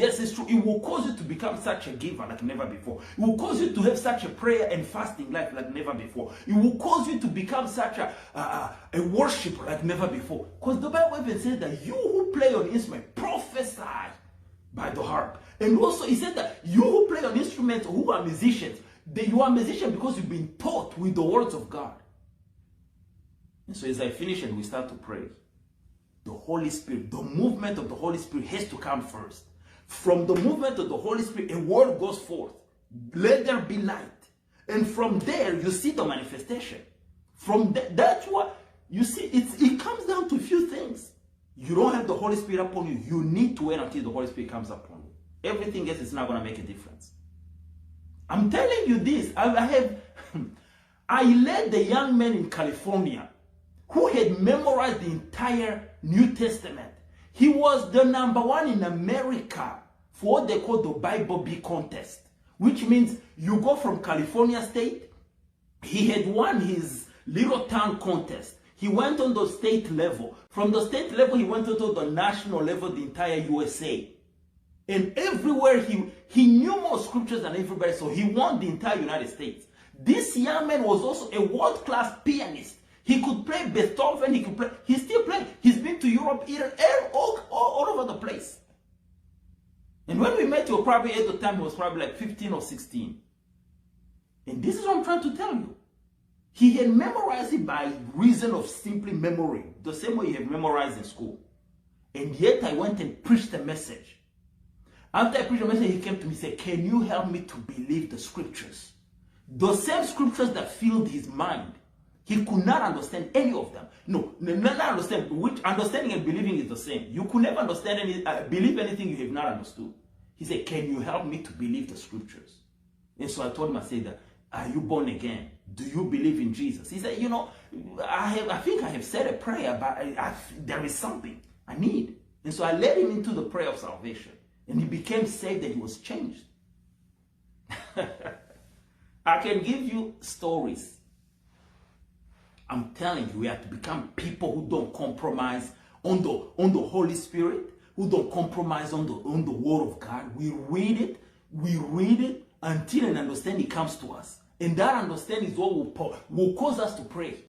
Yes, it's true. It will cause you to become such a giver like never before. It will cause you to have such a prayer and fasting life like never before. It will cause you to become such a worshiper like never before. Because the Bible even says that you who play on instrument prophesy by the harp. And also it said that you who play on instruments, who are musicians, you are musicians because you've been taught with the words of God. And so as I finish and we start to pray, the Holy Spirit, the movement of the Holy Spirit has to come first. From the movement of the Holy Spirit, a word goes forth. Let there be light. And from there, you see the manifestation. From that's what, you see, it comes down to a few things. You don't have the Holy Spirit upon you. You need to wait until the Holy Spirit comes upon you. Everything else is not going to make a difference. I'm telling you this. I led the young man in California who had memorized the entire New Testament. He was the #1 in America for what they call the Bible Bee contest, which means you go from California State. He had won his little town contest. He went on the state level. From the state level, he went on to the national level, the entire USA. And everywhere he knew more scriptures than everybody, so he won the entire United States. This young man was also a world-class pianist. He could play Beethoven, he's still playing. He's been to Europe, all over the place. And when we met, you were probably at the time, he was probably like 15 or 16. And this is what I'm trying to tell you. He had memorized it by reason of simply memory, the same way you have memorized in school. And yet I went and preached a message. After I preached a message, he came to me and said, "Can you help me to believe the scriptures?" The same scriptures that filled his mind. He could not understand any of them. No, not understand. Which understanding and believing is the same. You could never understand believe anything you have not understood. He said, "Can you help me to believe the scriptures?" And so I told him, I said, "Are you born again? Do you believe in Jesus?" He said, I think I have said a prayer, but there is something I need. And so I led him into the prayer of salvation. And he became saved and he was changed. I can give you stories. I'm telling you, we have to become people who don't compromise on the Holy Spirit, who don't compromise on the Word of God. We read it until an understanding comes to us. And that understanding is what will cause us to pray.